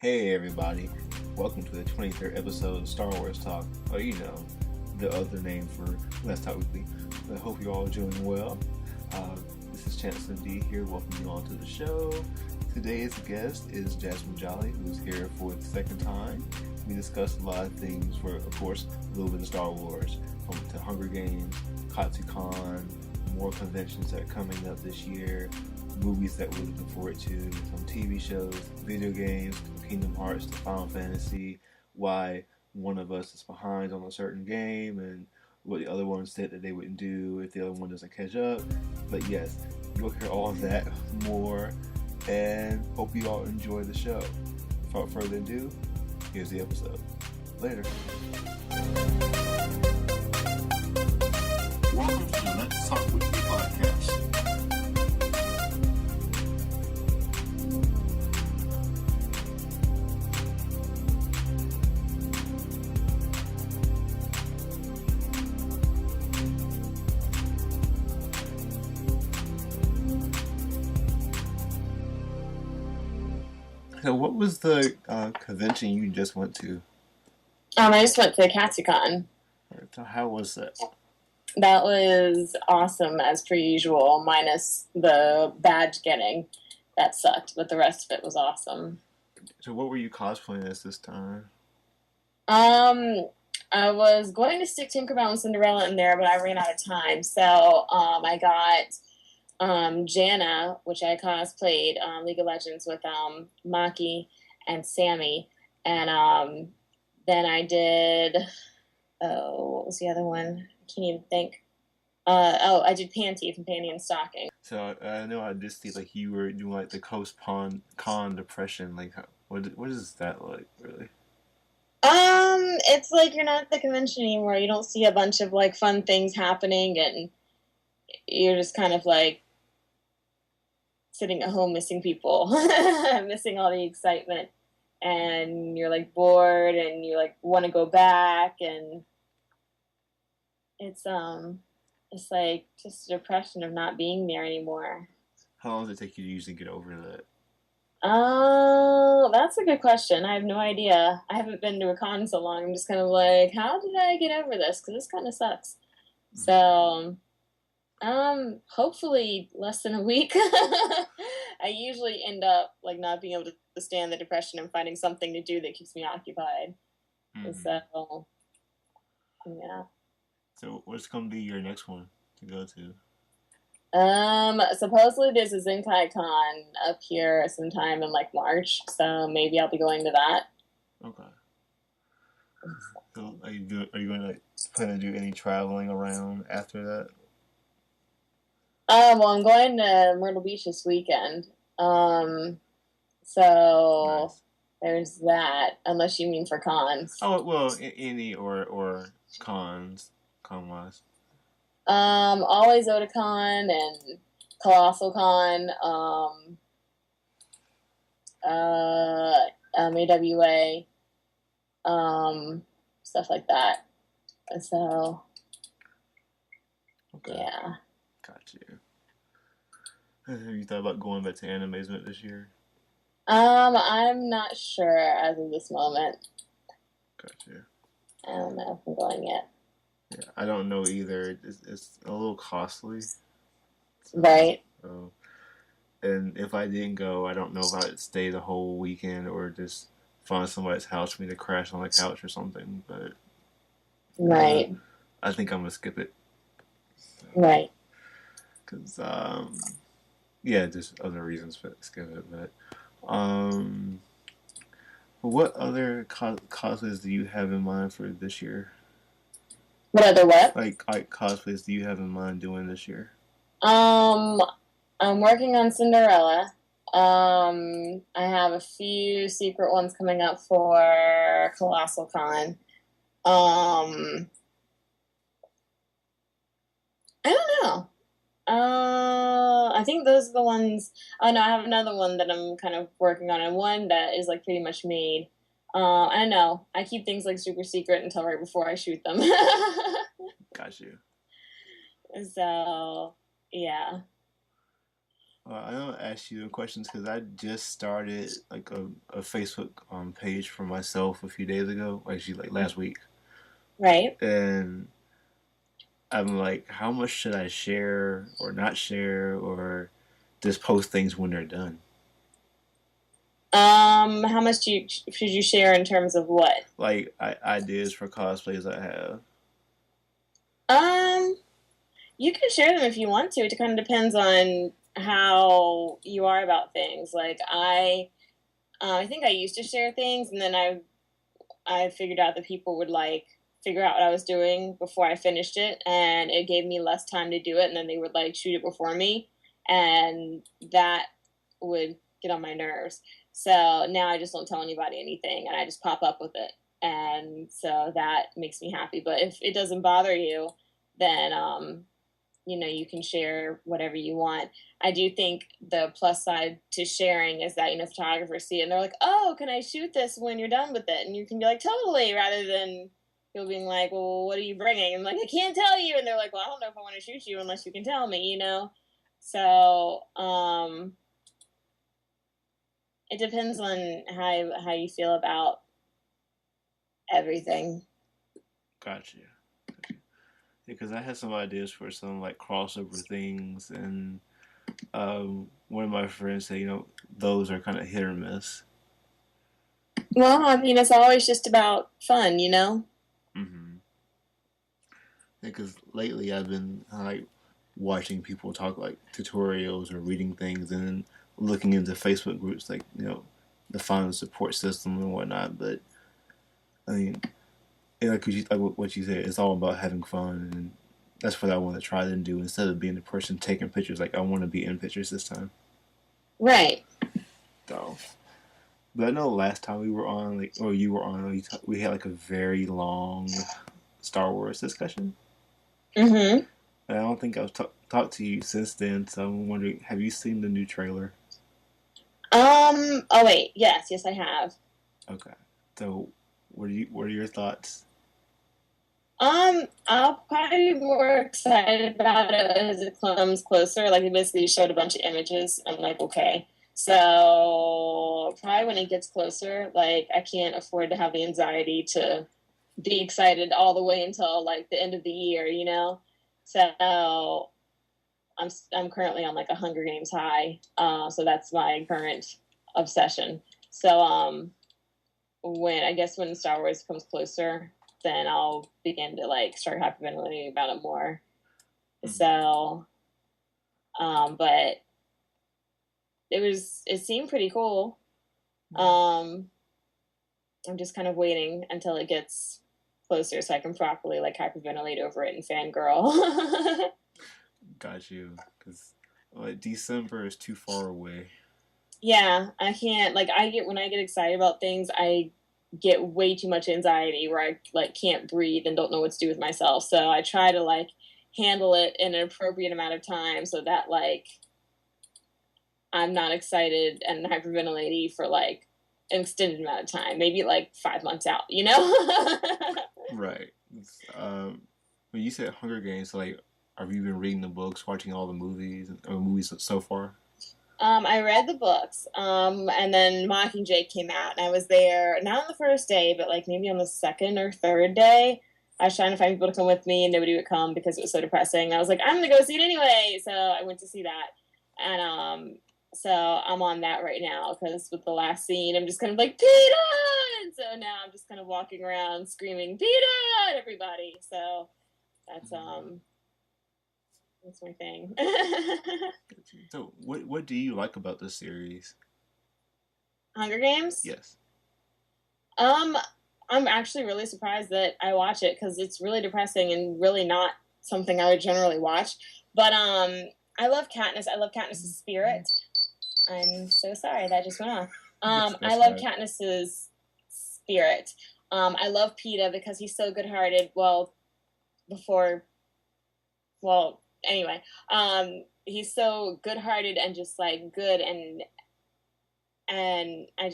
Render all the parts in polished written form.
Hey everybody, welcome to the 23rd episode of Star Wars Talk, or the other name for Let's Talk Weekly. I hope you're all doing well. This is Chancellor D here, welcoming you all to the show. Today's guest is Jazzmin Jolly, who's here for the second time. We discussed a lot of things for, of course, a little bit of Star Wars, to Hunger Games, Katsucon, more conventions that are coming up this year, movies that we're looking forward to, some TV shows, video games, Kingdom Hearts to Final Fantasy, why one of us is behind on a certain game, and what the other one said that they wouldn't do if the other one doesn't catch up. But yes, you'll hear all of that more, and hope you all enjoy the show. Without further ado, here's the episode. Later. Welcome to the Let's Talk With Me podcast. So what was the convention you just went to? I just went to Katsucon. So how was that? That was awesome as per usual, minus the badge getting. That sucked, but the rest of it was awesome. So what were you cosplaying as this time? I was going to stick Tinkerbell and Cinderella in there, but I ran out of time. So I got Janna, which I cosplayed League of Legends with Maki and Sammy. And then I did, what was the other one? I can't even think. I did Panty from Panty and Stocking. So I know I did see like you were doing like the con depression. Like what is that like really? It's like you're not at the convention anymore. You don't see a bunch of like fun things happening, and you're just kind of like sitting at home missing people, missing all the excitement, and you're like bored, and you like want to go back, and it's like just a depression of not being there anymore. How long does it take you to usually get over that? Oh, that's a good question. I have no idea. I haven't been to a con so long. I'm just kind of like, how did I get over this? Because this kind of sucks. So, hopefully less than a week. I usually end up like not being able to stand the depression and finding something to do that keeps me occupied. So, yeah. So what's going to be your next one to go to? Supposedly there's a Zenkai-Con up here sometime in like March, so maybe I'll be going to that. Okay. So are you going to plan to do any traveling around after that? Well, I'm going to Myrtle Beach this weekend. So nice. There's that, unless you mean for cons. Oh, well, any or cons, con-wise. Always Otakon and Colossal Con, AWA, stuff like that. So, okay. Yeah. Got you. Have you thought about going back to Animazement this year? I'm not sure as of this moment. Got you. I don't know if I'm going yet. Yeah, I don't know either. It's a little costly. So, right. And if I didn't go, I don't know if I'd stay the whole weekend or just find somebody's house for me to crash on the couch or something. But right. I think I'm gonna skip it. So, right. Because yeah, just other reasons for skip it. But what other cosplays do you have in mind for this year? What other what? Like cosplays do you have in mind doing this year? I'm working on Cinderella. I have a few secret ones coming up for Colossal Con. I don't know. I think those are the ones. Oh no, I have another one that I'm kind of working on, and one that is like pretty much made. I don't know. I keep things like super secret until right before I shoot them. Got you. So, yeah. I don't ask you questions because I just started like a Facebook page for myself a few days ago, actually like last week, Right. and I'm like, how much should I share or not share or just post things when they're done? How much should you share in terms of what? Like ideas for cosplays I have. Um, you can share them if you want to. It kind of depends on how you are about things. Like I think I used to share things, and then I figured out that people would like figure out what I was doing before I finished it, and it gave me less time to do it, and then they would like shoot it before me, and that would get on my nerves. So now I just don't tell anybody anything, and I just pop up with it, and so that makes me happy. But if it doesn't bother you, then you can share whatever you want. I do think the plus side to sharing is that photographers see it and they're like, oh, can I shoot this when you're done with it? And you can be like, totally, rather than people being like, well, what are you bringing? And I'm like, I can't tell you. And they're like, well, I don't know if I want to shoot you unless you can tell me. So it depends on how you feel about everything. Gotcha. Because I had some ideas for some like crossover things, and one of my friends said, those are kind of hit or miss. Well, I mean, it's always just about fun. Mm-hmm. Because lately I've been like watching people talk like tutorials or reading things, and then looking into Facebook groups like the final support system and whatnot. But I mean, like what you said, it's all about having fun, and that's what I want to try to do instead of being the person taking pictures. Like I want to be in pictures this time. Right. So, but I know last time we were on, like, or you were on, we had like a very long Star Wars discussion. Mm-hmm. And I don't think I've talked to you since then. So I'm wondering, have you seen the new trailer? Oh wait, yes, I have. Okay. So, what are your thoughts? I'll probably be more excited about it as it comes closer. Like, it basically showed a bunch of images. I'm like, okay. So probably when it gets closer, like, I can't afford to have the anxiety to be excited all the way until like the end of the year. So I'm currently on like a Hunger Games high. So that's my current obsession. So when Star Wars comes closer, then I'll begin to like start hyperventilating about it more. Mm-hmm. So, but it seemed pretty cool. I'm just kind of waiting until it gets closer so I can properly like hyperventilate over it and fangirl. Got you. Because December is too far away. Yeah, I can't like when I get excited about things, I get way too much anxiety where I like can't breathe and don't know what to do with myself. So I try to like handle it in an appropriate amount of time so that like I'm not excited and hyperventilating for like an extended amount of time, maybe like 5 months out. Right. When you said Hunger Games, like, have you been reading the books, watching all the movies so far? I read the books, and then Mockingjay came out, and I was there not on the first day, but like maybe on the second or third day. I was trying to find people to come with me, and nobody would come because it was so depressing. I was like, I'm gonna go see it anyway, so I went to see that, and so I'm on that right now because with the last scene, I'm just kind of like Peeta, and so now I'm just kind of walking around screaming Peeta at everybody. So that's that's my thing. So, what do you like about this series? Hunger Games. Yes. Um, I'm actually really surprised that I watch it because it's really depressing and really not something I would generally watch. But I love Katniss. I love Katniss's spirit. I'm so sorry that just went off. That's I love right. Katniss's spirit. I love Peeta because he's so good-hearted. Before, anyway, he's so good-hearted and just like good and I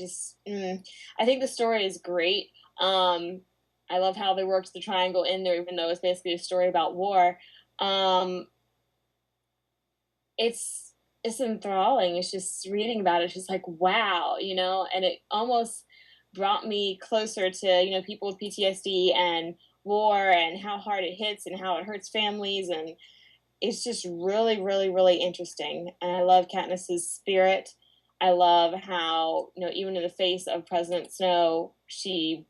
think the story is great. I love how they worked the triangle in there, even though it's basically a story about war. Um, it's it's enthralling. It's just reading about it. It's just like, wow, and it almost brought me closer to, people with PTSD and war and how hard it hits and how it hurts families. And it's just really, really, really interesting. And I love Katniss's spirit. I love how, even in the face of President Snow, she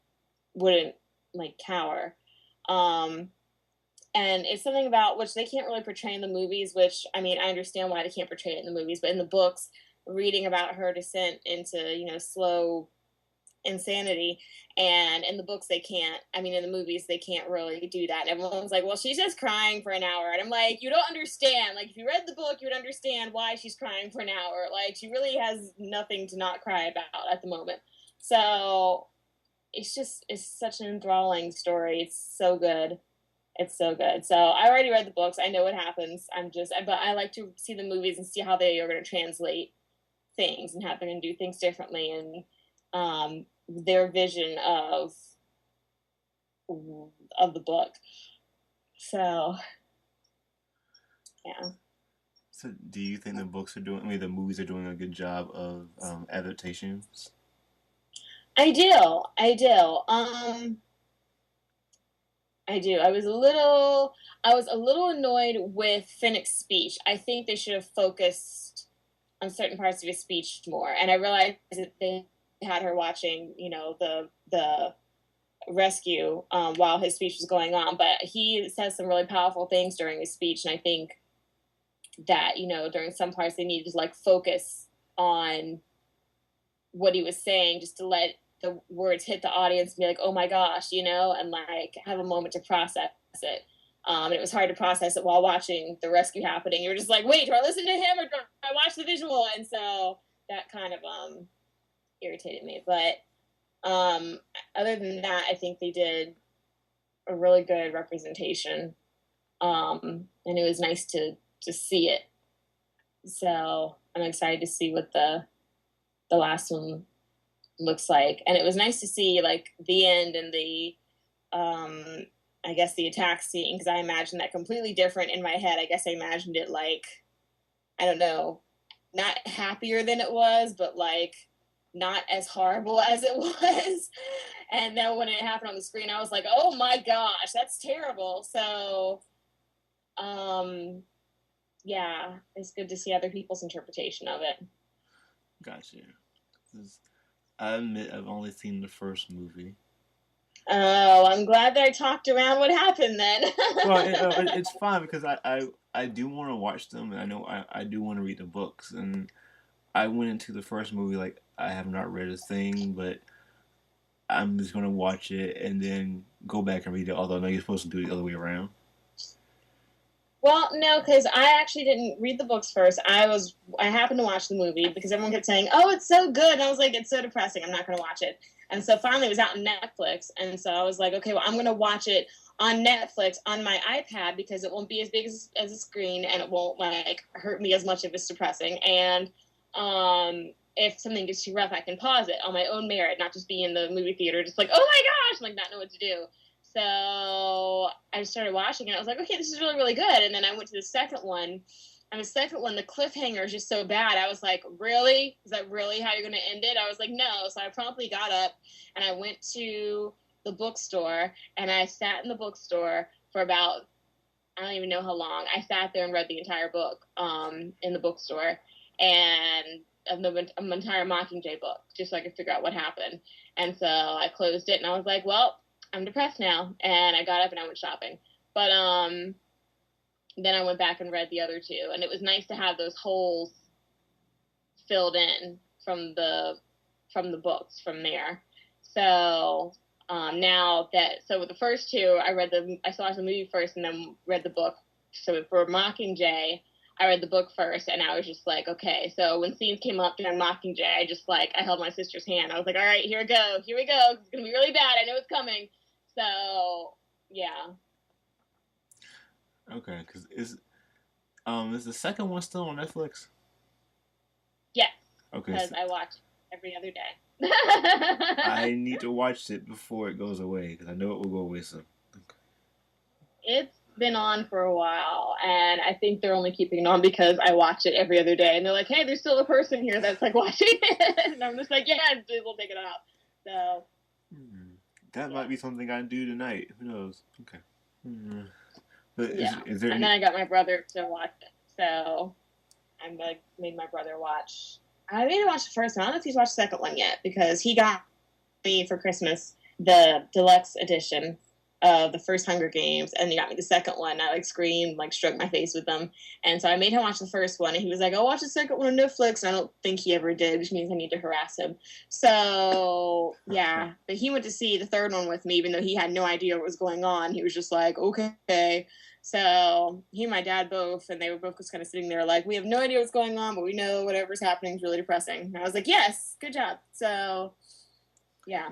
wouldn't like cower. Um, and it's something about which they can't really portray in the movies, which, I mean, I understand why they can't portray it in the movies, but in the books, reading about her descent into, slow insanity, and in the books they can't, I mean, in the movies they can't really do that. And everyone's like, well, she's just crying for an hour, and I'm like, you don't understand. Like, if you read the book, you would understand why she's crying for an hour. Like, she really has nothing to not cry about at the moment. So it's such an enthralling story. It's so good. It's so good. So I already read the books. I know what happens. But I like to see the movies and see how they are going to translate things and how they're going to do things differently, and their vision of the book. So, yeah. So, do you think the movies are doing a good job of adaptations? I do. I do. I do. I was a little annoyed with Finnick's speech. I think they should have focused on certain parts of his speech more. And I realized that they had her watching, the rescue while his speech was going on. But he says some really powerful things during his speech, and I think that, during some parts they needed to like focus on what he was saying, just to let the words hit the audience and be like, oh my gosh, and like have a moment to process it. And it was hard to process it while watching the rescue happening. You were just like, wait, do I listen to him or do I watch the visual? And so that kind of irritated me. But other than that, I think they did a really good representation. And it was nice to see it. So I'm excited to see what the last one looks like. And it was nice to see like the end and the I guess the attack scene, because I imagined that completely different in my head. I guess I imagined it like, I don't know, not happier than it was, but like not as horrible as it was. And then when it happened on the screen, I was like, oh my gosh, that's terrible. So yeah, it's good to see other people's interpretation of it. Gotcha. I admit I've only seen the first movie. Oh, I'm glad that I talked around what happened then. Well, it's fine because I do want to watch them, and I know I do want to read the books. And I went into the first movie like I have not read a thing, but I'm just going to watch it and then go back and read it, although I know you're supposed to do it the other way around. Well, no, because I actually didn't read the books first. I happened to watch the movie because everyone kept saying, oh, it's so good. And I was like, it's so depressing. I'm not going to watch it. And so finally it was out on Netflix. And so I was like, okay, well, I'm going to watch it on Netflix on my iPad because it won't be as big as a screen and it won't like hurt me as much if it's depressing. And if something gets too rough, I can pause it on my own merit, not just be in the movie theater just like, oh my gosh, like not know what to do. So I started watching it. I was like, okay, this is really, really good. And then I went to the second one. And the second one, the cliffhanger is just so bad. I was like, really? Is that really how you're going to end it? I was like, no. So I promptly got up and I went to the bookstore. And I sat in the bookstore for about, I don't even know how long. I sat there and read the entire book in the bookstore. And the entire Mockingjay book, just so I could figure out what happened. And so I closed it and I was like, well, I'm depressed now. And I got up and I went shopping. But then I went back and read the other two. And it was nice to have those holes filled in from the books from there. So so with the first two, I saw the movie first and then read the book. So for Mockingjay, I read the book first, and I was just like, okay. So when scenes came up during Mockingjay, I held my sister's hand. I was like, all right, here we go. It's going to be really bad. I know it's coming. So, yeah. Okay, because is the second one still on Netflix? Yes. Okay. Because I watch every other day. I need to watch it before it goes away, because I know it will go away soon. It's been on for a while, and I think they're only keeping it on because I watch it every other day, and they're like, "Hey, there's still a person here that's like watching it," and I'm just like, "Yeah, we'll take it off." So that might be something I do tonight. Who knows? Okay. But yeah, is there and any? then I got my brother to watch it, so I like made my brother watch. I made him watch the first one. I don't know if he's watched the second one yet because he got me for Christmas the deluxe edition of the first Hunger Games, and he got me the second one. I like screamed, like stroked my face with them, and so I made him watch the first one, and he was like, "I'll watch the second one on Netflix," and I don't think he ever did, which means I need to harass him. So yeah, but he went to see the third one with me, even though he had no idea what was going on. He was just like, "Okay." So he and my dad both, and they were both just kind of sitting there like, we have no idea what's going on, but we know whatever's happening is really depressing. And I was like, yes, good job. So yeah.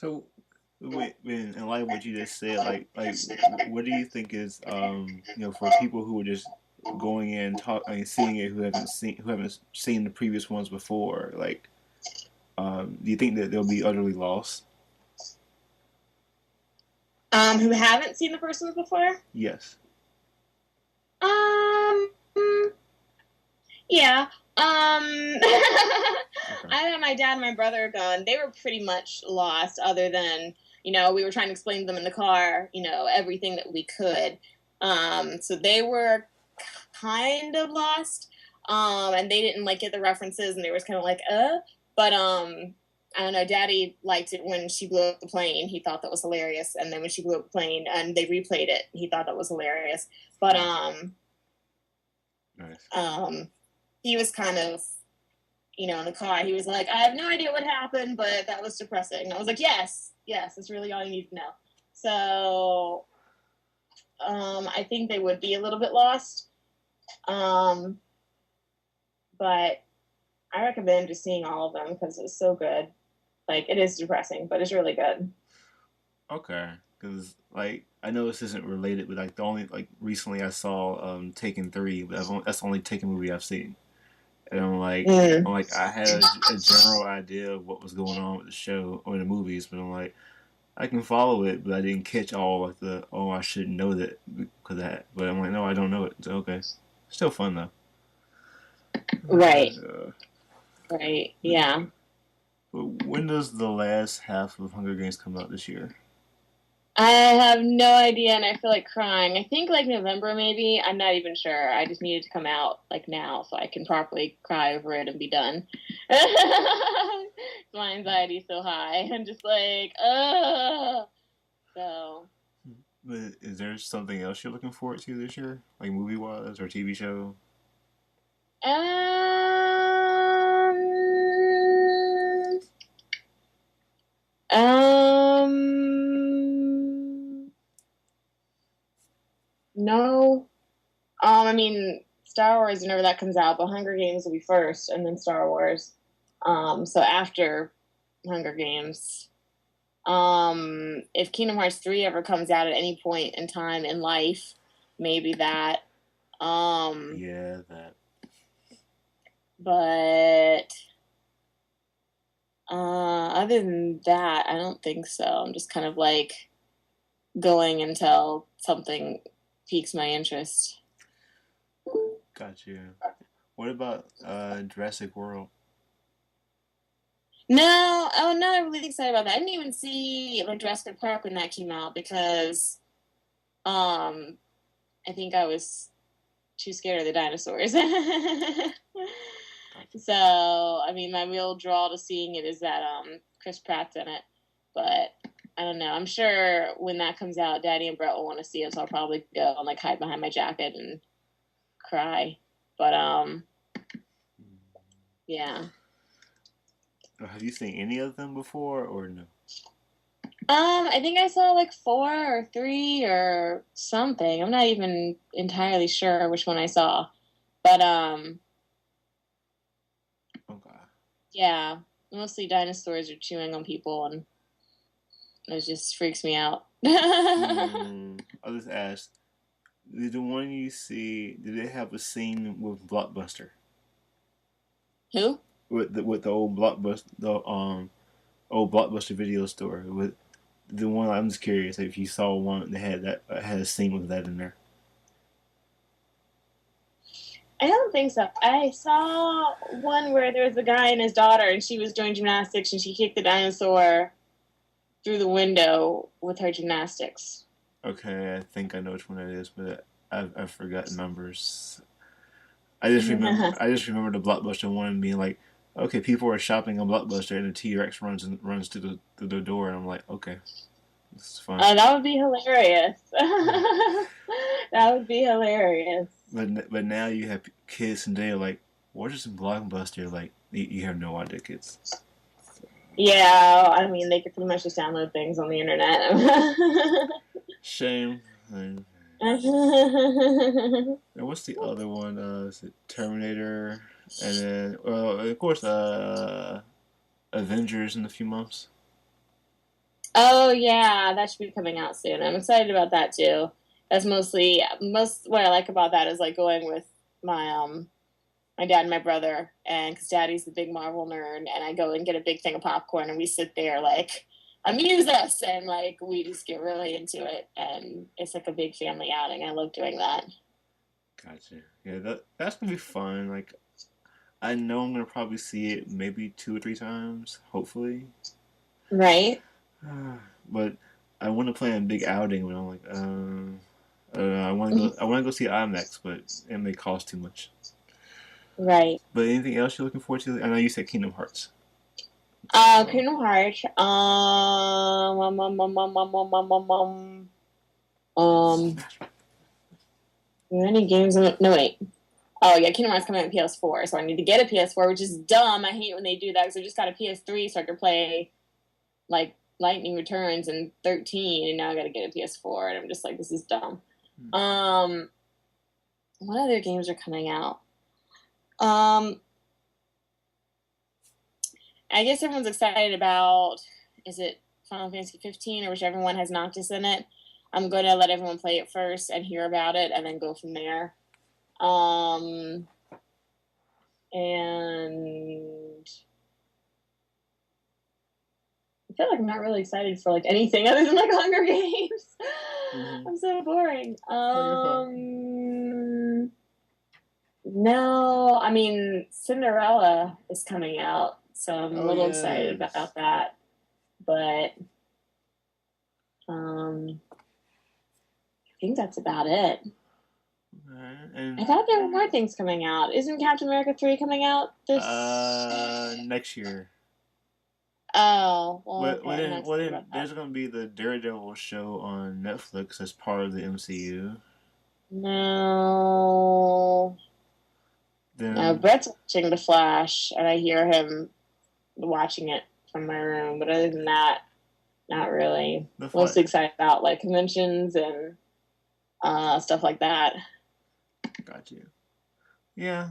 So, in light of what you just said, what do you think is, for people who are just going in, seeing it, who haven't seen the previous ones before, like, do you think that they'll be utterly lost? Who haven't seen the first ones before? Yes. Yeah. Okay. I had my dad and my brother gone. They were pretty much lost, other than, we were trying to explain to them in the car, everything that we could. So they were kind of lost. And they didn't like get the references, and they were kind of like, but I don't know. Daddy liked it when she blew up the plane. He thought that was hilarious. And then when she blew up the plane and they replayed it, he thought that was hilarious. But nice. He was kind of, in the car. He was like, I have no idea what happened, but that was depressing. And I was like, yes, that's really all you need to know. So I think they would be a little bit lost. But I recommend just seeing all of them because it's so good. Like, it is depressing, but it's really good. Okay, because I know this isn't related, but the only recently I saw Taken 3, but that's the only Taken movie I've seen, and I had a general idea of what was going on with the show or the movies, but I'm like, I can follow it, but I didn't catch all I should know that because of that. But I'm like, no, I don't know it. So okay, still fun though. Right. Right. Yeah. When does the last half of Hunger Games come out this year? I have no idea, and I feel like crying. I think November, maybe. I'm not even sure. I just need it to come out now, so I can properly cry over it and be done. My anxiety's so high. I'm just like, ugh. So. But is there something else you're looking forward to this year, like movie wise or TV show? No. I mean, Star Wars, whenever that comes out, but Hunger Games will be first, and then Star Wars. So after Hunger Games, if Kingdom Hearts 3 ever comes out at any point in time in life, maybe that. Yeah, that. But other than that, I don't think so. I'm just kind of going until something piques my interest. Gotcha. What about Jurassic World? No, I'm not really excited about that. I didn't even see Jurassic Park when that came out because I think I was too scared of the dinosaurs. So, I mean, my real draw to seeing it is that Chris Pratt's in it. But I don't know. I'm sure when that comes out, Daddy and Brett will want to see it, so I'll probably go and hide behind my jacket and cry. But yeah. Have you seen any of them before or no? I think I saw 4 or 3 or something. I'm not even entirely sure which one I saw. But okay. Yeah, mostly dinosaurs are chewing on people, and it just freaks me out. I'll just ask: did the one you see? Did it have a scene with Blockbuster? Who? With the old Blockbuster, old Blockbuster video store. The one I'm just curious if you saw one that had a scene with that in there. I don't think so. I saw one where there was a guy and his daughter, and she was doing gymnastics, and she kicked the dinosaur through the window with her gymnastics. Okay, I think I know which one it is, but I've forgotten numbers. I just remember the Blockbuster one being like, okay, people are shopping on Blockbuster, and the T-Rex runs to the door, and I'm like, okay, this is fun. That would be hilarious. That would be hilarious. But now you have kids today like, what is Blockbuster? Like, you have no idea, kids. Yeah, I mean, they could pretty much just download things on the internet. Shame. And what's the other one? Is it Terminator? And then, well, of course, Avengers in a few months. Oh yeah, that should be coming out soon. I'm excited about that too. That's most what I like about that is like going with my dad and my brother, and because Daddy's the big Marvel nerd, and I go and get a big thing of popcorn, and we sit there like amuse us, and like we just get really into it, and it's like a big family outing. I love doing that. Gotcha. Yeah, that's gonna be fun. Like, I know I'm gonna probably see it maybe 2 or 3 times, hopefully. Right. But I want to plan a big outing, but I'm like, I don't know. I want to go. I want to go see IMAX, but it may cost too much. Right. But anything else you're looking forward to? I know you said Kingdom Hearts. Kingdom Hearts. Any games? No, wait. Oh yeah, Kingdom Hearts coming out on PS4, so I need to get a PS4, which is dumb. I hate when they do that because I just got a PS3, so I could play like Lightning Returns and 13, and now I got to get a PS4, and I'm just like, this is dumb. What other games are coming out? I guess everyone's excited about, is it Final Fantasy 15 or whichever one has Noctis in it? I'm going to let everyone play it first and hear about it and then go from there. And I feel like I'm not really excited for like anything other than like Hunger Games. Mm-hmm. I'm so boring. No, I mean Cinderella is coming out, so I'm a little excited about that. But I think that's about it. And I thought there were more things coming out. Isn't Captain America 3 coming out this next year? Oh, well, there's going to be the Daredevil show on Netflix as part of the MCU. No. Brett's watching The Flash, and I hear him watching it from my room. But other than that, not really. Mostly excited about like conventions and stuff like that. Got you. Yeah,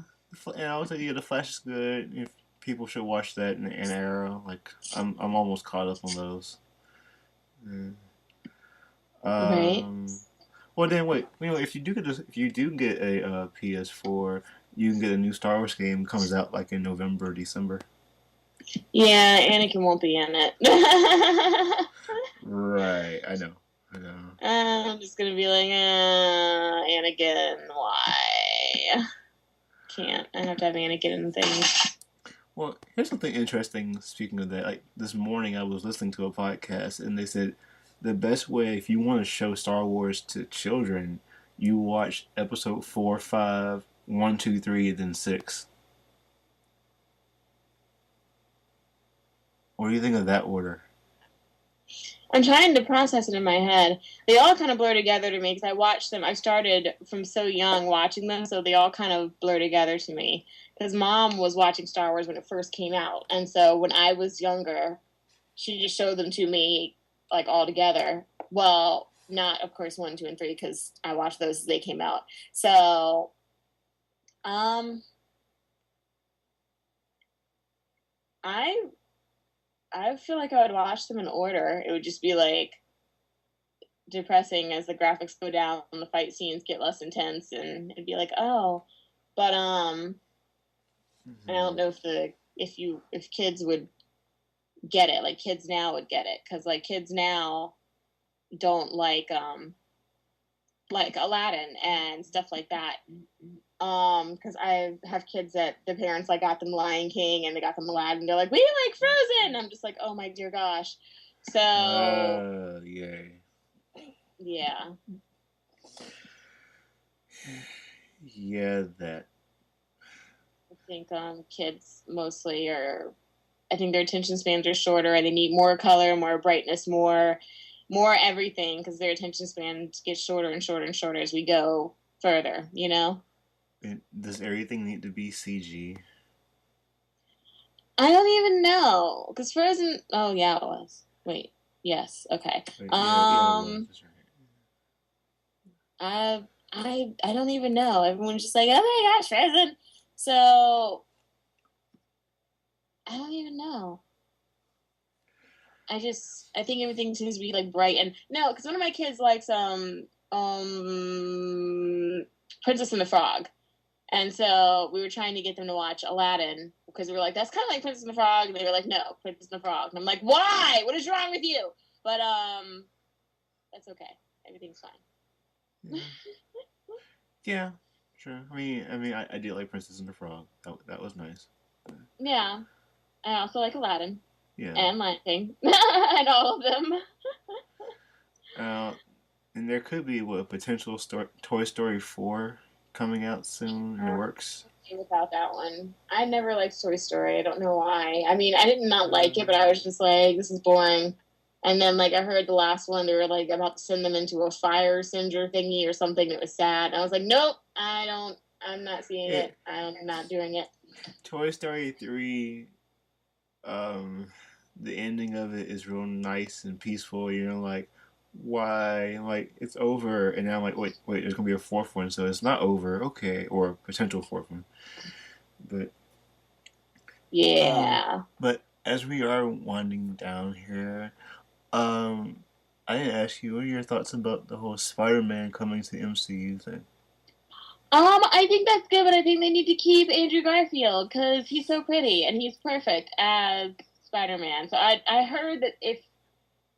and I would say The Flash is good. If people should watch that in Arrow, like I'm almost caught up on those. Right. Well, then wait. If you do get a PS4, you can get a new Star Wars game. Comes out like in November, December. Yeah, Anakin won't be in it. Right, I know. I'm just gonna be like, Anakin, why? Can't. I have to have Anakin in things. Well, here's something interesting. Speaking of that, like this morning, I was listening to a podcast, and they said the best way if you want to show Star Wars to children, you watch Episode 4, 5, 1, 2, 3, then 6. What do you think of that order? I'm trying to process it in my head. They all kind of blur together to me because I watched them. I started from so young watching them, so they all kind of blur together to me. Because Mom was watching Star Wars when it first came out, and so when I was younger, she just showed them to me like all together. Well, not of course 1, 2, and 3 because I watched those as they came out. So, I feel like I would watch them in order. It would just be like depressing as the graphics go down and the fight scenes get less intense, and it'd be like, oh, but I don't know if kids would get it. Like kids now would get it, because like kids now don't like Aladdin and stuff like that. Because I have kids that the parents like got them Lion King and they got them Aladdin. They're like, we like Frozen. I'm just like, oh my dear gosh. So yay. yeah. Yeah, that. I think kids mostly are. I think their attention spans are shorter, and they need more color, more brightness, more everything, because their attention spans get shorter and shorter and shorter as we go further. You know. Does everything need to be CG? I don't even know, because Frozen. Oh yeah, it was. Wait. Yes. Okay. Wait, yeah, it was. That's right. I don't even know. Everyone's just like, oh my gosh, Frozen. So I don't even know. I think everything seems to be like bright and no, because one of my kids likes Princess and the Frog, and so we were trying to get them to watch Aladdin because we were like, that's kind of like Princess and the Frog, and they were like, no, Princess and the Frog, and I'm like, why? What is wrong with you? But that's okay. Everything's fine. Yeah, yeah, sure. I did like Princess and the Frog. That was nice. Yeah, I also like Aladdin. Yeah. And Lion King. And all of them. And there could be a potential Toy Story 4 coming out soon in the works. Without that one. I never liked Toy Story. I don't know why. I mean, I did not like it, but I was just like, this is boring. And then, like, I heard the last one, they were, like, about to send them into a fire cinder thingy or something that was sad. And I was like, nope, I'm not seeing it. I'm not doing it. Toy Story 3, the ending of it is real nice and peaceful. You know, like, why? Like, it's over. And now I'm like, wait, there's going to be a fourth one, so it's not over. Okay. Or a potential fourth one. But. Yeah. But as we are winding down here, I didn't ask you, what are your thoughts about the whole Spider-Man coming to the MCU thing? I think that's good, but I think they need to keep Andrew Garfield because he's so pretty and he's perfect as Spider-Man. So I heard that if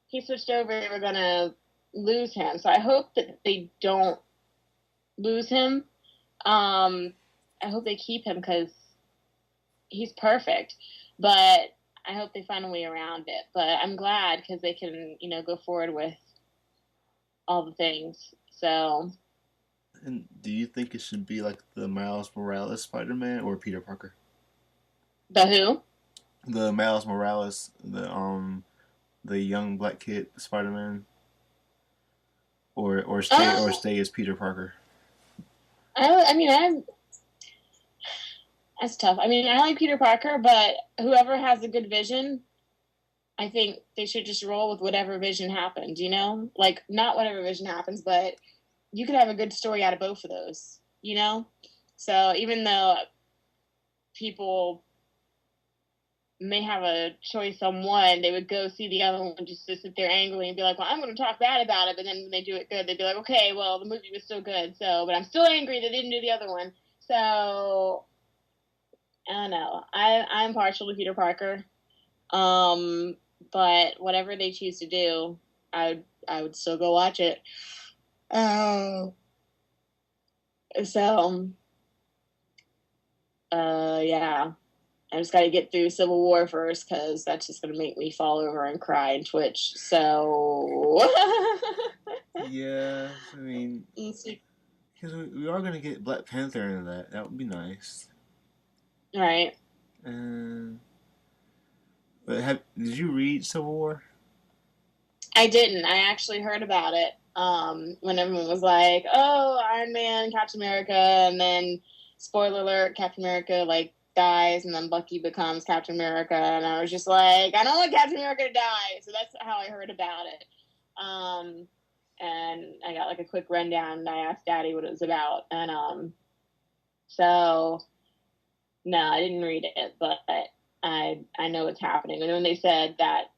he switched over, they were gonna lose him. So I hope that they don't lose him. I hope they keep him because he's perfect. But I hope they find a way around it. But I'm glad because they can, go forward with all the things. So. And do you think it should be like the Miles Morales Spider-Man or Peter Parker? The who? The Miles Morales, the young black kid Spider-Man, or stay as Peter Parker. That's tough. I mean, I like Peter Parker, but whoever has a good vision, I think they should just roll with whatever vision happens. Like not whatever vision happens, but you could have a good story out of both of those. So even though people may have a choice on one, they would go see the other one just to sit there angrily and be like, well, I'm going to talk bad about it. But then when they do it good, they'd be like, okay, well, the movie was still good. But I'm still angry they didn't do the other one. So I don't know. I'm partial to Peter Parker. But whatever they choose to do, I would still go watch it. Yeah. I just got to get through Civil War first because that's just going to make me fall over and cry and twitch. So. Yeah, I mean, because we are going to get Black Panther into that. That would be nice. Right. But did you read Civil War? I didn't. I actually heard about it when everyone was like, "Oh, Iron Man, Captain America," and then, spoiler alert, Captain America dies, and then Bucky becomes Captain America, and I was just like, "I don't want Captain America to die," so that's how I heard about it. And I got a quick rundown, and I asked Daddy what it was about, and so no, I didn't read it, but I know what's happening. And when they said that,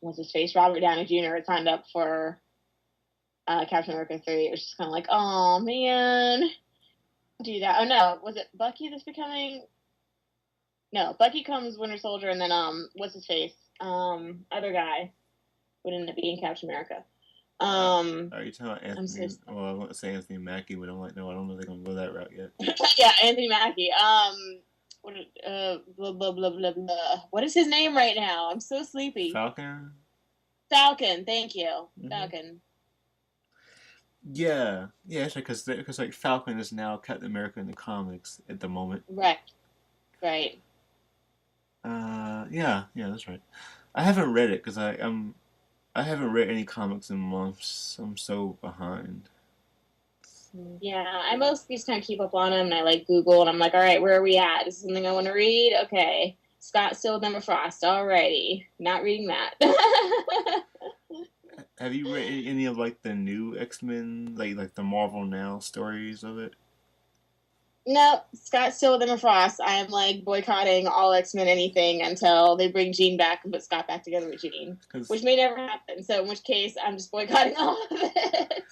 what's his face, Robert Downey Jr. had signed up for Captain America 3, it was just kind of like, oh man, do that. Oh no, was it Bucky that's becoming? No, Bucky comes Winter Soldier, and then what's his face? Other guy would end up being Captain America. Are you talking about Anthony? Well, I want to say Anthony Mackie, but I'm like, no, I don't know if they're gonna go that route yet. Yeah, Anthony Mackie. Blah blah blah blah blah. What is his name right now? I'm so sleepy. Falcon. Falcon. Thank you, Mm-hmm. Falcon. Yeah, actually, because like Falcon is now Captain America in the comics at the moment. Right. Yeah, that's right. I haven't read it because I haven't read any comics in months. I'm so behind. Yeah, I mostly just kind of keep up on them, and I like Google, and I'm like, all right, where are we at? Is this something I want to read? Okay, Scott Still, Emma Frost. Alrighty, not reading that. Have you read any of like the new X-Men, like the Marvel Now stories of it? No, Scott Still with Emma Frost. I am like boycotting all X-Men anything until they bring Jean back and put Scott back together with Jean, which may never happen. So in which case, I'm just boycotting all of it.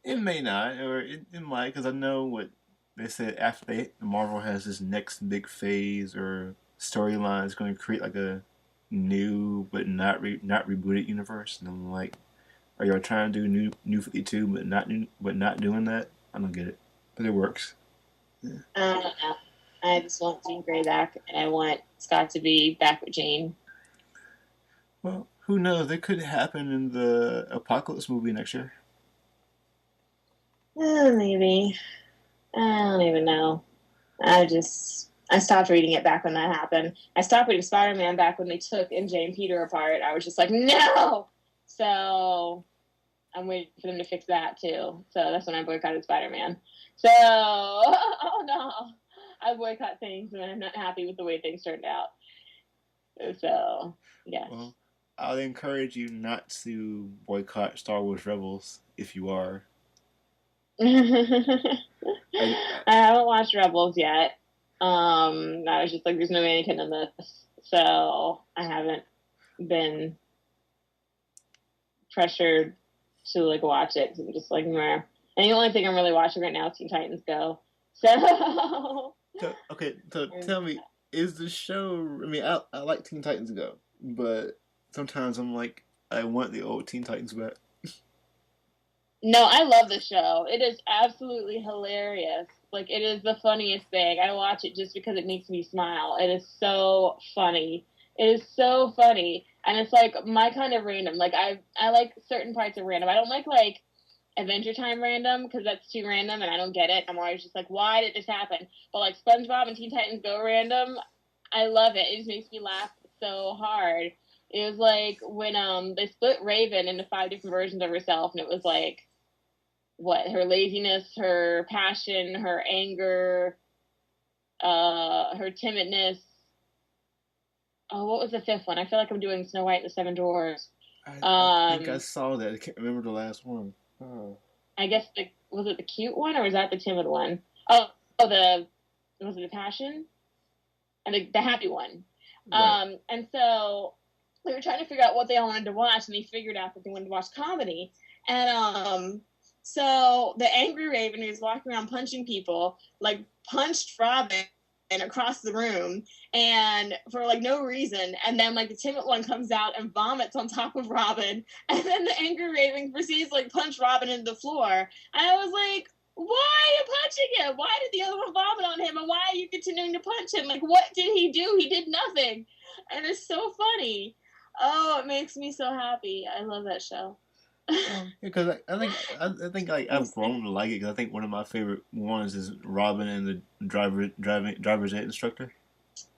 It may not, or it might, because I know what they said after Marvel has this next big phase or storyline is going to create like a new but not rebooted universe, and I'm like, are y'all trying to do new 52 but not doing that? I don't get it, but it works. Yeah. I don't know. I just want Jean Grey back, and I want Scott to be back with Jean. Well, who knows? It could happen in the Apocalypse movie next year. Maybe. I don't even know. I stopped reading it back when that happened. I stopped reading Spider-Man back when they took MJ and Peter apart. I was just like, no! So I'm waiting for them to fix that too. So that's when I boycotted Spider-Man. So, oh no. I boycott things when I'm not happy with the way things turned out. So, yeah. Well, I'll encourage you not to boycott Star Wars Rebels if you are. I haven't watched Rebels yet. I was just like, there's no Anakin in this, so I haven't been pressured to like watch it. Cause I'm just like, meh. And the only thing I'm really watching right now is Teen Titans Go. So tell me, is the show? I mean, I like Teen Titans Go, but sometimes I'm like, I want the old Teen Titans back. No, I love the show. It is absolutely hilarious. Like, it is the funniest thing. I watch it just because it makes me smile. It is so funny. It is so funny. And it's, like, my kind of random. Like, I like certain parts of random. I don't like Adventure Time random, because that's too random, and I don't get it. I'm always just like, why did this happen? But, like, SpongeBob and Teen Titans Go random, I love it. It just makes me laugh so hard. It was, like, when they split Raven into 5 different versions of herself, and it was, like, her laziness, her passion, her anger, her timidness. Oh, what was the 5th one? I feel like I'm doing Snow White and the 7 Dwarfs. I think I saw that. I can't remember the last one. Oh. I guess was it the cute one or was that the timid one? Was it the passion? And the happy one. Right. And so they were trying to figure out what they all wanted to watch, and they figured out that they wanted to watch comedy. And so the angry Raven, who's walking around punching people, like punched Robin across the room, and for like no reason. And then like the timid one comes out and vomits on top of Robin, and then the angry Raven proceeds to like punch Robin into the floor. And I was like, why are you punching him? Why did the other one vomit on him? And why are you continuing to punch him? Like, what did he do? He did nothing. And it's so funny. Oh, it makes me so happy. I love that show. Because I think like I've grown to like it, because I think one of my favorite ones is Robin and the driver's ed instructor.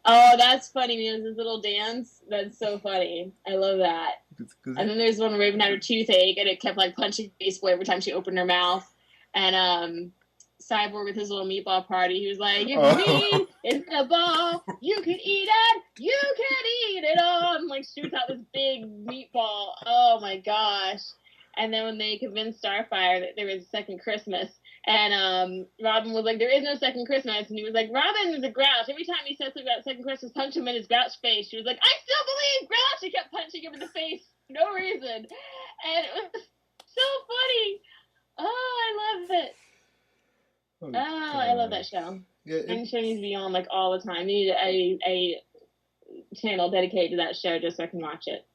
Oh, that's funny, because his little dance, that's so funny. I love that. And then there's one where Raven had her toothache, and it kept like punching baseball every time she opened her mouth. And Cyborg with his little meatball party, he was like, if me is the ball, you can eat it, you can eat it all, and like shoots out this big meatball. Oh my gosh. And then when they convinced Starfire that there was a second Christmas, and Robin was like, there is no second Christmas, and he was like, Robin is a grouch. Every time he says something about second Christmas, punch him in his grouch face. She was like, I still believe grouch. She kept punching him in the face for no reason. And it was so funny. Oh, I love it. I love that show. Yeah, And show needs to be on like all the time. You need a channel dedicated to that show just so I can watch it.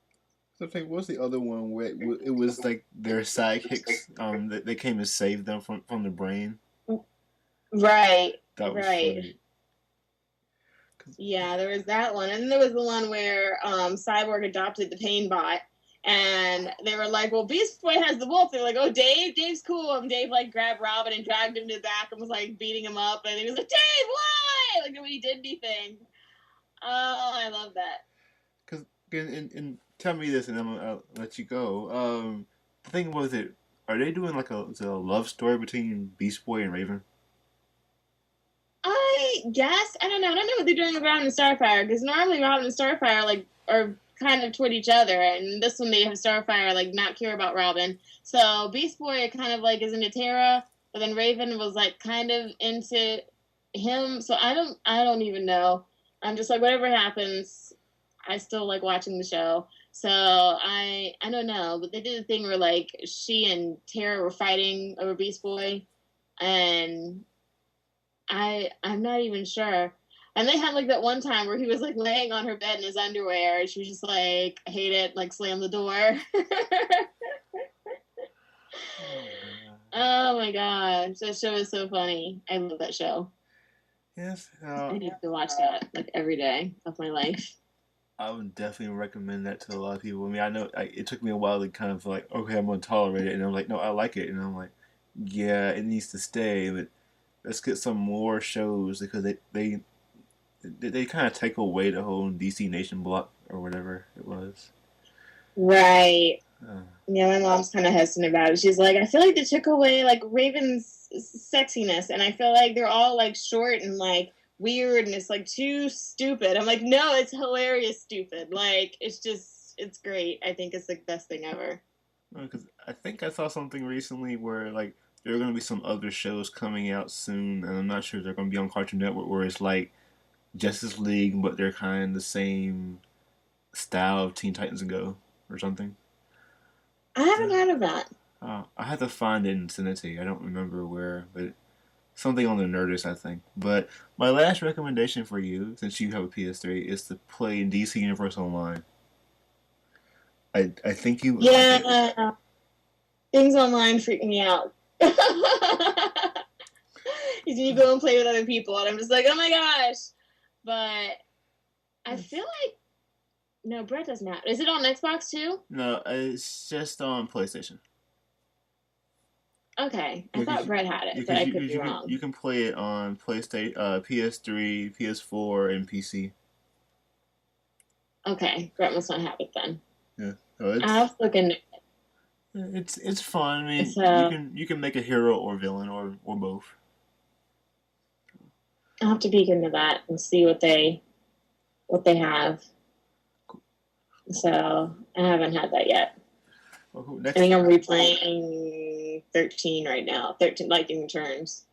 I think what's the other one where it was like their sidekicks they came and saved them from the brain. Right, That was right. funny. Yeah, there was that one, and then there was the one where Cyborg adopted the pain bot, and they were like, "Well, Beast Boy has the wolf." They're like, "Oh, Dave's cool." And Dave like grabbed Robin and dragged him to the back and was like beating him up, and he was like, "Dave, why?" Like nobody did anything. Oh, I love that. Because and tell me this, and then I'll let you go. The thing was it. Are they doing like a love story between Beast Boy and Raven? I guess I don't know. I don't know what they're doing with Robin and Starfire because normally Robin and Starfire like are kind of toward each other, and this one they have Starfire like not care about Robin. So Beast Boy kind of like is into Terra, but then Raven was like kind of into him. So I don't even know. I'm just like whatever happens, I still like watching the show. So I don't know, but they did a thing where like she and Terra were fighting over Beast Boy, and I'm not even sure. And they had like that one time where he was like laying on her bed in his underwear, and she was just like, "I hate it," like slam the door. Oh my gosh, that show is so funny. I love that show. Yes. I need to watch that like every day of my life. I would definitely recommend that to a lot of people. I mean, I know it took me a while to kind of like, okay, I'm gonna tolerate it, and I'm like, no, I like it, and I'm like, yeah, it needs to stay, but let's get some more shows because they kind of take away the whole DC Nation block or whatever it was. Right. Uh, Yeah, my mom's kind of hesitant about it. She's like, I feel like they took away like Raven's sexiness, and I feel like they're all like short and like weird, and it's like too stupid. I'm like, no, it's hilarious, stupid. Like it's great. I think it's the best thing ever. because I think I saw something recently where like there are gonna be some other shows coming out soon, and I'm not sure if they're gonna be on Cartoon Network where it's like Justice League, but they're kind of the same style of Teen Titans Go or something. I haven't heard of that. I had to find it and send it to you. I don't remember where, but something on the Nerdist, I think. But my last recommendation for you, since you have a PS3, is to play DC Universe Online. I think you would like it. Yeah, things online freak me out. You go and play with other people, and I'm just like, oh my gosh. But I feel like no, Brett doesn't have. Is it on Xbox too? No, it's just on PlayStation. Okay, I Yeah, thought Brett had it, but because I could be wrong. you can play it on PlayStation, PS3, PS4, and PC. Okay, Brett must not have it then. Yeah, so I was looking. it's fun. I mean, So you can make a hero or villain or both. I'll have to peek into that and see what they have. So I haven't had that yet. Well, I think I'm replaying 13 right now. 13 Lightning Returns.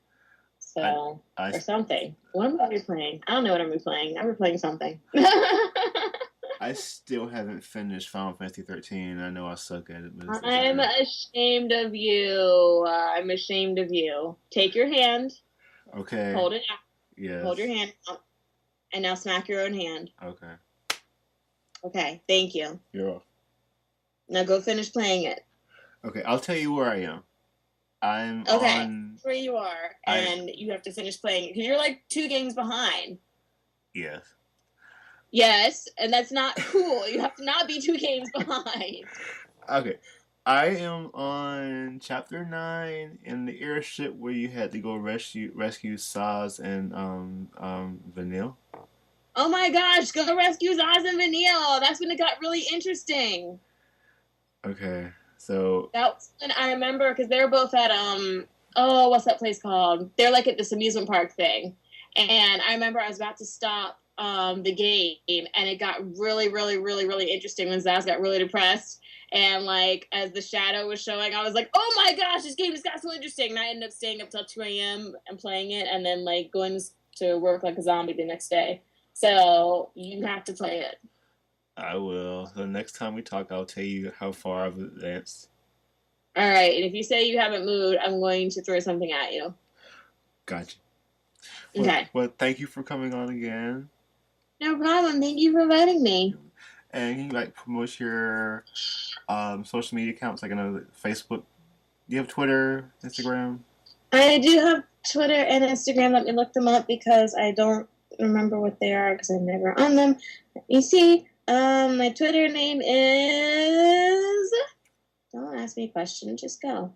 So or something. What am I replaying? I don't know what I'm replaying. I'm replaying something. I still haven't finished Final Fantasy 13. I know I suck at it, but I'm ashamed of you. I'm ashamed of you. Take your hand. Okay. Hold it out. Yes. Hold your hand out. And now smack your own hand. Okay. Okay, thank you. You're off. Now go finish playing it. Okay, I'll tell you where I am. I'm okay, on... where you are, and you have to finish playing it because you're like 2 games behind. Yes. Yes, and that's not cool. You have to not be 2 games behind. Okay, I am on chapter 9 in the airship where you had to go rescue Saz and Vanille. Oh my gosh, go rescue Zaz and Vanille. That's when it got really interesting. Okay, so that was when I remember because they were both at what's that place called? They're like at this amusement park thing, and I remember I was about to stop the game, and it got really, really, really, really interesting when Zaz got really depressed, and like as the shadow was showing, I was like, oh my gosh, this game just got so interesting, and I ended up staying up till 2 a.m. and playing it, and then like going to work like a zombie the next day. So you have to play it. I will. The next time we talk, I'll tell you how far I've advanced. All right, and if you say you haven't moved, I'm going to throw something at you. Gotcha. Okay. Well, thank you for coming on again. No problem. Thank you for inviting me. And can you like promote your social media accounts? Like I know Facebook. Do you have Twitter, Instagram? I do have Twitter and Instagram. Let me look them up because I don't remember what they are because I'm never on them. Let me see. My Twitter name is. Don't ask me a question. Just go.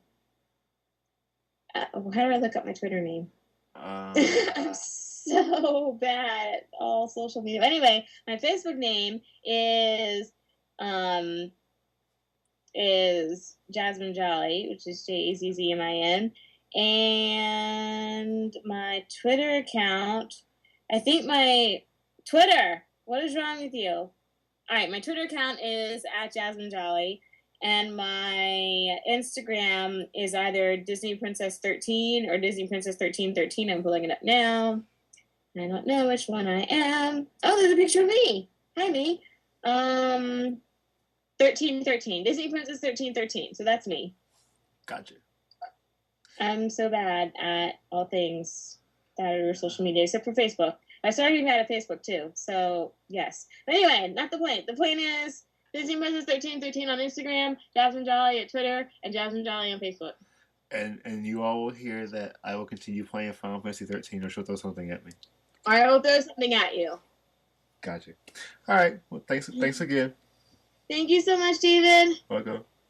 How do I look up my Twitter name? I'm so bad at all social media. Anyway, my Facebook name is Jazzmin Jolly, which is Jazzmin, and my Twitter account. I think my Twitter. What is wrong with you? All right, my Twitter account is at Jazzmin Jolly, and my Instagram is either Disney Princess 13 or Disney Princess 1313. I'm pulling it up now. I don't know which one I am. Oh, there's a picture of me. Hi, me. 1313. Disney Princess 1313. So that's me. Gotcha. I'm so bad at all things that are social media, except for Facebook. I started being bad at Facebook too. So yes. But anyway, not the point. The point is Disney Princess 1313 on Instagram, Jazzmin Jolly at Twitter, and Jazzmin Jolly on Facebook. And you all will hear that I will continue playing Final Fantasy 13 or she'll throw something at me. I will throw something at you. Gotcha. All right. Well, thanks again. Thank you so much, David. Welcome.